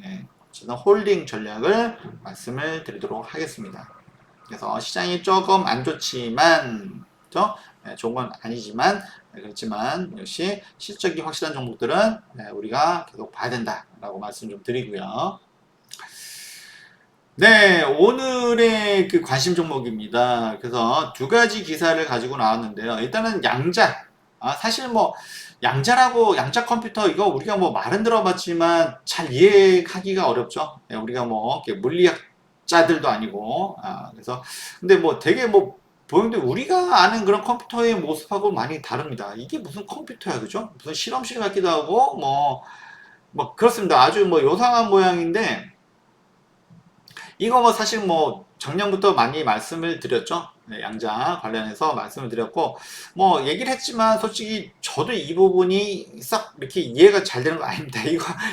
저는 홀딩 전략을 말씀을 드리도록 하겠습니다. 그래서 시장이 조금 안 좋지만 그렇죠? 좋은 건 아니지만 그렇지만 역시 실적이 확실한 종목들은 우리가 계속 봐야 된다라고 말씀 좀 드리고요. 네, 오늘의 그 관심 종목입니다. 그래서 두 가지 기사를 가지고 나왔는데요. 일단은 양자. 사실 뭐 양자라고 양자 컴퓨터 이거 우리가 뭐 말은 들어봤지만 잘 이해하기가 어렵죠. 우리가 뭐 이렇게 물리학자들도 아니고. 그래서 근데 뭐 되게 뭐 보는데 우리가 아는 그런 컴퓨터의 모습하고 많이 다릅니다. 이게 무슨 컴퓨터야, 그죠? 무슨 실험실 같기도 하고 뭐 그렇습니다. 아주 뭐 요상한 모양인데. 이거 뭐 사실 뭐 작년부터 많이 말씀을 드렸죠. 양자 관련해서 말씀을 드렸고 뭐 얘기를 했지만 솔직히 저도 이 부분이 싹 이렇게 이해가 잘 되는 거 아닙니다.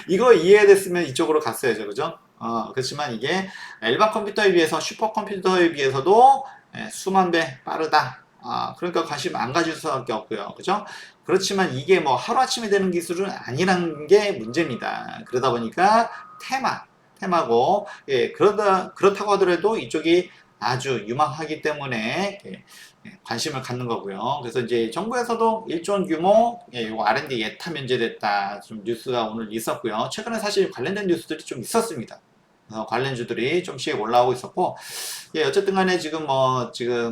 이거 이해됐으면 이쪽으로 갔어야죠, 그죠? 그렇지만 이게 일반 컴퓨터에 비해서 슈퍼컴퓨터에 비해서도 수만 배 빠르다. 그러니까 관심 안 가질 수밖에 없고요, 그죠? 그렇지만 이게 뭐 하루아침에 되는 기술은 아니라는 게 문제입니다. 그러다 보니까 테마고, 그렇다고 하더라도 이쪽이 아주 유망하기 때문에 관심을 갖는 거고요. 그래서 이제 정부에서도 일정 규모, 요거 R&D 예타 면제됐다. 좀 뉴스가 오늘 있었고요. 최근에 사실 관련된 뉴스들이 좀 있었습니다. 관련주들이 좀씩 올라오고 있었고, 어쨌든 간에 지금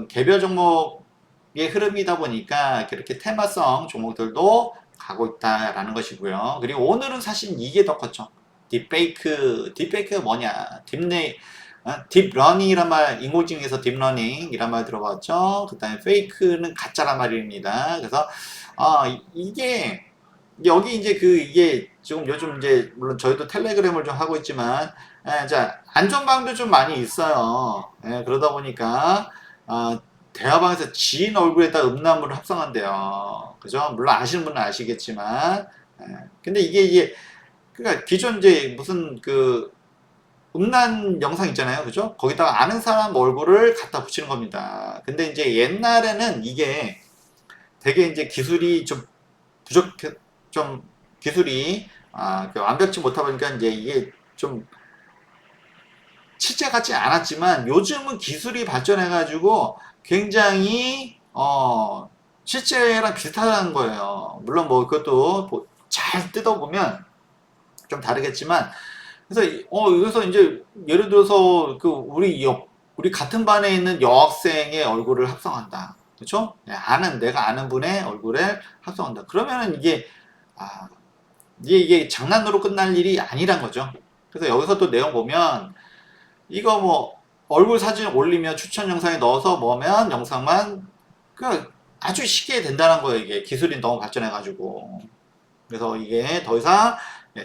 개별 종목의 흐름이다 보니까 이렇게 테마성 종목들도 가고 있다라는 것이고요. 그리고 오늘은 사실 이게 더 컸죠. 딥페이크가 뭐냐? 딥러닝이란 말, 인공지능에서 딥러닝이란 말 들어봤죠? 그 다음에 페이크는 가짜란 말입니다. 그래서, 이게, 여기 이제 이게 지금 요즘 이제, 물론 저희도 텔레그램을 좀 하고 있지만, 자, 안전방도 좀 많이 있어요. 그러다 보니까, 대화방에서 지인 얼굴에다 음란물을 합성한대요. 그죠? 물론 아시는 분은 아시겠지만, 근데 이게 그러니까 기존 이제 무슨 음란 영상 있잖아요. 그죠? 거기다가 아는 사람 얼굴을 갖다 붙이는 겁니다. 근데 이제 옛날에는 이게 되게 이제 기술이 좀 부족해, 좀 기술이 완벽치 못하다 보니까 이제 이게 좀 실제 같지 않았지만 요즘은 기술이 발전해가지고 굉장히 실제랑 비슷하다는 거예요. 물론 뭐 그것도 잘 뜯어보면 좀 다르겠지만 그래서 이제 예를 들어서 우리 같은 반에 있는 여학생의 얼굴을 합성한다. 그렇죠? 내가 아는 분의 얼굴을 합성한다. 그러면은 아, 이게 장난으로 끝날 일이 아니란 거죠. 그래서 여기서 또 내용 보면 이거 뭐 얼굴 사진 올리면 추천 영상에 넣어서 뭐면 영상만 아주 쉽게 된다는 거예요. 이게 기술이 너무 발전해가지고. 그래서 이게 더 이상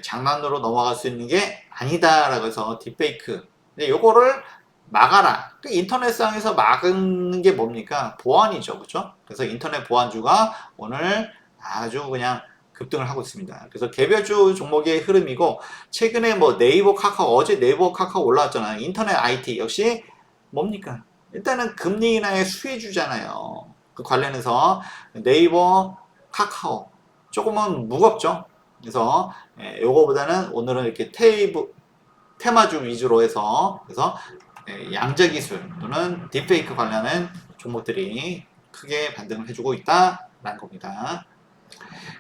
장난으로 넘어갈 수 있는 게 아니다라고 해서 딥페이크. 근데 요거를 막아라. 인터넷상에서 막은 게 뭡니까? 보안이죠. 그죠? 그래서 인터넷 보안주가 오늘 아주 그냥 급등을 하고 있습니다. 그래서 개별주 종목의 흐름이고, 최근에 뭐 네이버 카카오, 어제 네이버 카카오 올라왔잖아요. 인터넷 IT 역시 뭡니까? 일단은 금리 인하의 수혜주잖아요. 그 관련해서 네이버, 카카오 조금은 무겁죠. 그래서 요거보다는 오늘은 이렇게 테마주 위주로 해서 양자 기술 또는 딥페이크 관련한 종목들이 크게 반등을 해주고 있다라는 겁니다.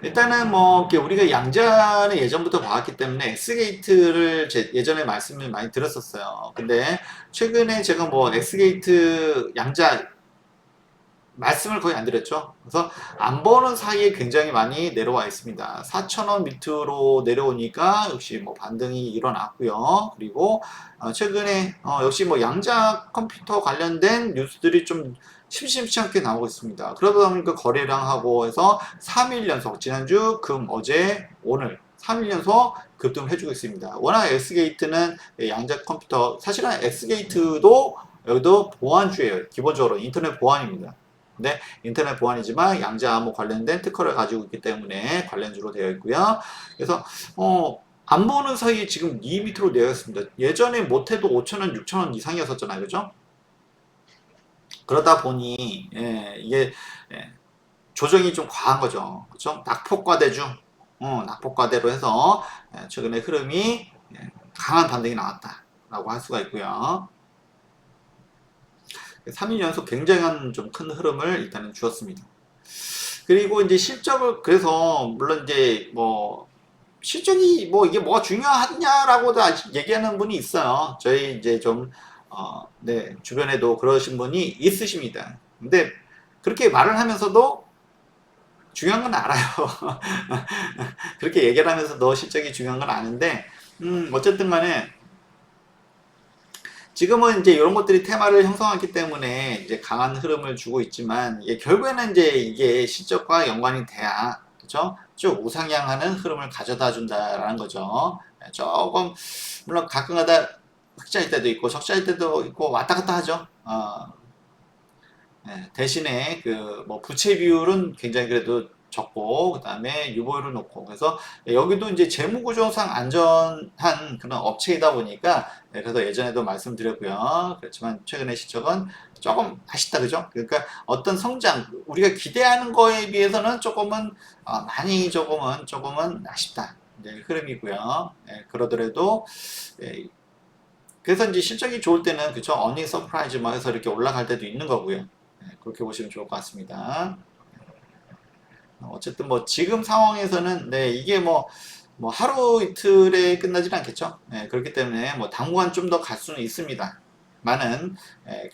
일단은 뭐 우리가 양자는 예전부터 봐왔기 때문에 S게이트를 예전에 말씀을 많이 들었었어요. 근데 최근에 제가 뭐 S게이트 양자 말씀을 거의 안 드렸죠. 그래서 안 보는 사이에 굉장히 많이 내려와 있습니다. 4,000원 밑으로 내려오니까 역시 뭐 반등이 일어났고요. 그리고 최근에 역시 뭐 양자 컴퓨터 관련된 뉴스들이 좀 심심치 않게 나오고 있습니다. 그러다 보니까 거래량하고 해서 3일 연속 지난주 어제 오늘 3일 연속 급등을 해주고 있습니다. 워낙 S게이트는 양자 컴퓨터 사실은 S게이트도 여기도 보안주예요. 기본적으로 인터넷 보안입니다. 근데 인터넷 보안이지만 양자 암호 관련된 특허를 가지고 있기 때문에 관련주로 되어 있고요. 그래서 안 보는 사이에 지금 이 밑으로 내려 있습니다. 예전에 못해도 5,000원, 6,000원 이상이었었잖아요. 그죠? 그러다 보니 이게 조정이 좀 과한 거죠. 그렇죠? 낙폭과대주. 낙폭과대로 해서 최근에 흐름이 강한 반등이 나왔다라고 할 수가 있고요. 3일 연속 굉장한 좀 큰 흐름을 일단은 주었습니다. 그리고 이제 실적을, 그래서 물론 이제 뭐 실적이 뭐 이게 뭐가 중요하냐라고도 아직 얘기하는 분이 있어요. 저희 이제 좀 네, 주변에도 그러신 분이 있으십니다. 근데 그렇게 말을 하면서도 중요한 건 알아요. 그렇게 얘기를 하면서도 실적이 중요한 건 아는데, 어쨌든 간에 지금은 이제 이런 것들이 테마를 형성하기 때문에 이제 강한 흐름을 주고 있지만, 결국에는 이제 이게 실적과 연관이 돼야, 그죠? 쭉 우상향하는 흐름을 가져다 준다라는 거죠. 조금, 물론 가끔가다 흑자일 때도 있고, 적자일 때도 있고, 왔다 갔다 하죠. 대신에 그 뭐 부채 비율은 굉장히 그래도 적고, 그 다음에 유보율을 높고, 그래서 여기도 이제 재무구조상 안전한 그런 업체이다 보니까, 그래서 예전에도 말씀드렸고요. 그렇지만 최근에 실적은 조금 아쉽다, 그죠? 그러니까 어떤 성장, 우리가 기대하는 거에 비해서는 조금은 많이 조금은 아쉽다, 네, 흐름이고요. 그러더라도 그래서 이제 실적이 좋을 때는, 그쵸, 어닝 서프라이즈 뭐 해서 이렇게 올라갈 때도 있는 거고요. 그렇게 보시면 좋을 것 같습니다. 어쨌든 뭐 지금 상황에서는 네, 이게 뭐 하루 이틀에 끝나진 않겠죠. 그렇기 때문에 뭐 당분간 좀 더 갈 수는 있습니다. 많은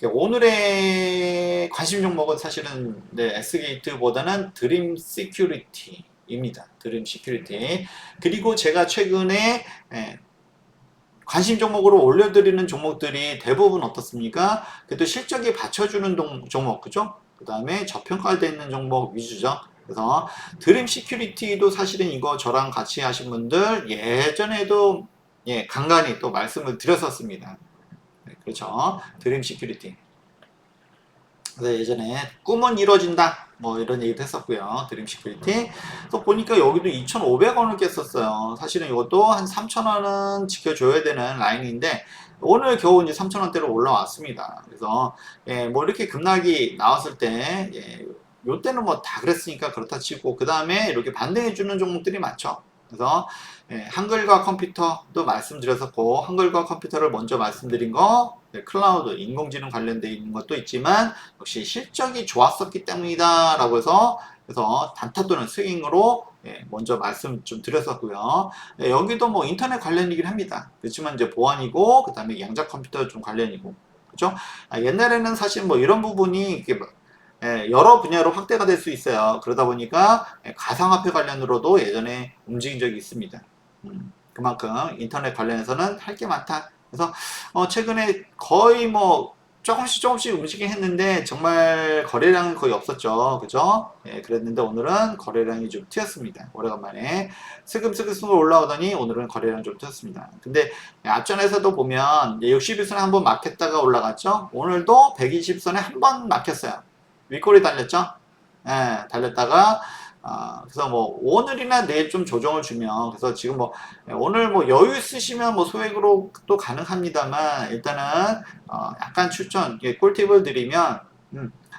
오늘의 관심 종목은 사실은 네, S게이트보다는 드림 시큐리티입니다. 드림 시큐리티. 그리고 제가 최근에 관심 종목으로 올려드리는 종목들이 대부분 어떻습니까? 그래도 실적이 받쳐주는 종목, 그죠? 그 다음에 저평가되어 있는 종목 위주죠. 그래서 드림 시큐리티도 사실은 이거 저랑 같이 하신 분들 예전에도 간간히 또 말씀을 드렸었습니다. 네, 그렇죠. 드림 시큐리티. 그래서 예전에 꿈은 이루어진다 뭐 이런 얘기도 했었고요. 드림 시큐리티. 또 보니까 여기도 2,500원을 깼었어요. 사실은 이것도 한 3,000원은 지켜줘야 되는 라인인데 오늘 겨우 이제 3,000원대로 올라왔습니다. 그래서 뭐 이렇게 급락이 나왔을 때 요때는 뭐 다 그랬으니까 그렇다 치고, 그 다음에 이렇게 반등해주는 종목들이 많죠. 그래서 한글과 컴퓨터도 말씀드렸었고, 한글과 컴퓨터를 먼저 말씀드린 거, 클라우드, 인공지능 관련되어 있는 것도 있지만 역시 실적이 좋았었기 때문이다 라고 해서, 그래서 단타 또는 스윙으로 먼저 말씀 좀 드렸었고요. 여기도 뭐 인터넷 관련이긴 합니다. 그렇지만 이제 보안이고, 그 다음에 양자 컴퓨터 좀 관련이고, 그렇죠? 옛날에는 사실 뭐 이런 부분이 이렇게 여러 분야로 확대가 될 수 있어요. 그러다 보니까 가상화폐 관련으로도 예전에 움직인 적이 있습니다. 그만큼 인터넷 관련해서는 할 게 많다. 그래서 최근에 거의 뭐 조금씩 움직이긴 했는데 정말 거래량은 거의 없었죠. 그죠? 그랬는데 오늘은 거래량이 좀 튀었습니다. 오래간만에 슬금슬금 올라오더니 오늘은 거래량 좀 튀었습니다. 근데 앞전에서도 보면 60일선에 한번 막혔다가 올라갔죠. 오늘도 120선에 한 번 막혔어요. 윗골이 달렸죠? 달렸다가 그래서 뭐 오늘이나 내일 좀 조정을 주면, 그래서 지금 뭐 오늘 뭐 여유 있으시면 뭐 소액으로 또 가능합니다만, 일단은 약간 추천, 꿀팁을 드리면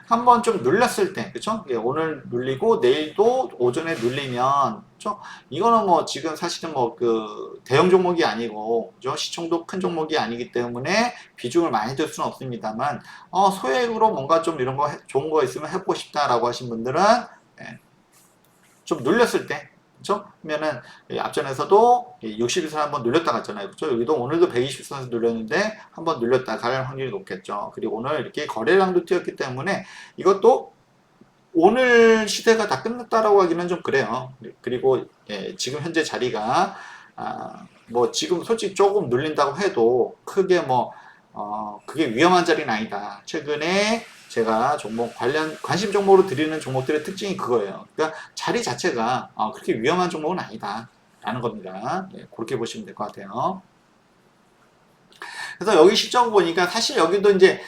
한번 좀 눌렸을 때, 그쵸? 오늘 눌리고 내일도 오전에 눌리면, 그쵸? 이거는 뭐 지금 사실은 뭐 그 대형 종목이 아니고, 그죠? 시총도 큰 종목이 아니기 때문에 비중을 많이 들 수는 없습니다만, 소액으로 뭔가 좀 이런 거 좋은 거 있으면 해보고 싶다라고 하신 분들은 좀 눌렸을 때, 그쵸? 그러면은 앞전에서도 60일선 한번 눌렸다 갔잖아요. 그쵸? 여기도 오늘도 120선에서 눌렸는데 한번 눌렸다 갈 확률이 높겠죠. 그리고 오늘 이렇게 거래량도 튀었기 때문에 이것도 오늘 시대가 다 끝났다라고 하기는 좀 그래요. 그리고 지금 현재 자리가 뭐 지금 솔직히 조금 눌린다고 해도 크게 뭐 그게 위험한 자리는 아니다. 최근에 제가 관심 종목으로 드리는 종목들의 특징이 그거예요. 그러니까 자리 자체가 그렇게 위험한 종목은 아니다 라는 겁니다. 그렇게 보시면 될 것 같아요. 그래서 여기 실적 보니까 사실 여기도 이제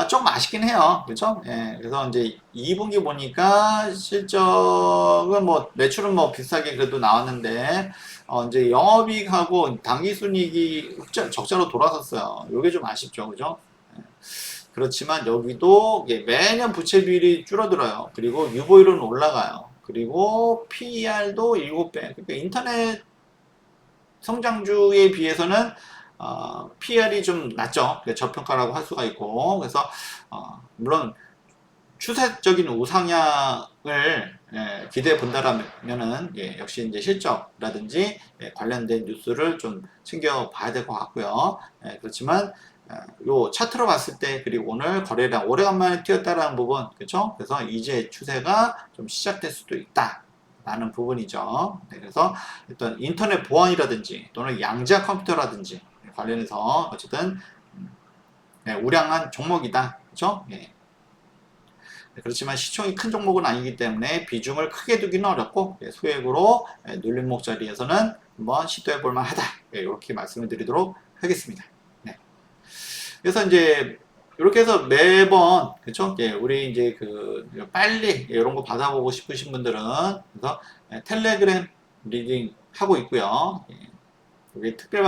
조금 아쉽긴 해요. 그렇죠? 그래서 이제 2분기 보니까 실적은 뭐 매출은 뭐 비슷하게 그래도 나왔는데 이제 영업이익하고 당기순이익이 적자로 돌아섰어요. 이게 좀 아쉽죠. 그죠? 그렇지만 여기도 매년 부채 비율이 줄어들어요. 그리고 유보율은 올라가요. 그리고 PER도 7배. 그러니까 인터넷 성장주에 비해서는 PR이 좀 낮죠. 저평가라고 할 수가 있고, 그래서 물론 추세적인 우상향을 기대해 본다라면은 역시 이제 실적이라든지 관련된 뉴스를 좀 챙겨 봐야 될 것 같고요. 그렇지만 요 차트로 봤을 때 그리고 오늘 거래량 오래간만에 튀었다라는 부분, 그렇죠? 그래서 이제 추세가 좀 시작될 수도 있다. 라는 부분이죠. 그래서 일단 인터넷 보안이라든지 또는 양자 컴퓨터라든지 관련해서 어쨌든 우량한 종목이다. 그렇죠? 그렇지만 시총이 큰 종목은 아니기 때문에 비중을 크게 두기는 어렵고 소액으로 눌림목 자리에서는 한번 시도해 볼 만하다. 이렇게 말씀을 드리도록 하겠습니다. 네. 그래서 이제 이렇게 해서 매번 그렇죠? 우리 이제 그 빨리 이런 거 받아보고 싶으신 분들은 그래서 텔레그램 리딩 하고 있고요. 여기 특별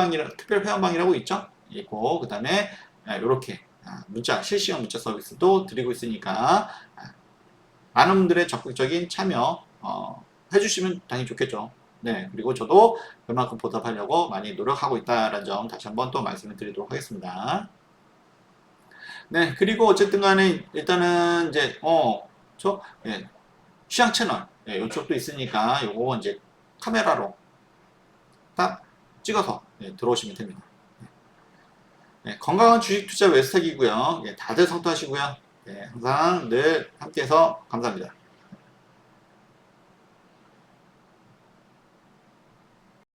회원방이라고 있죠? 있고 그다음에 이렇게 문자 실시간 문자 서비스도 드리고 있으니까 많은 분들의 적극적인 참여 해주시면 당연히 좋겠죠. 네, 그리고 저도 그만큼 보답하려고 많이 노력하고 있다는 점 다시 한번 또 말씀을 드리도록 하겠습니다. 네, 그리고 어쨌든 간에 일단은 이제 취향 채널 이쪽도 있으니까 요거 이제 카메라로 딱 찍어서 들어오시면 됩니다. 건강한 주식 투자 웨스텍이고요. 다들 성투하시고요. 항상 늘 함께해서 감사합니다.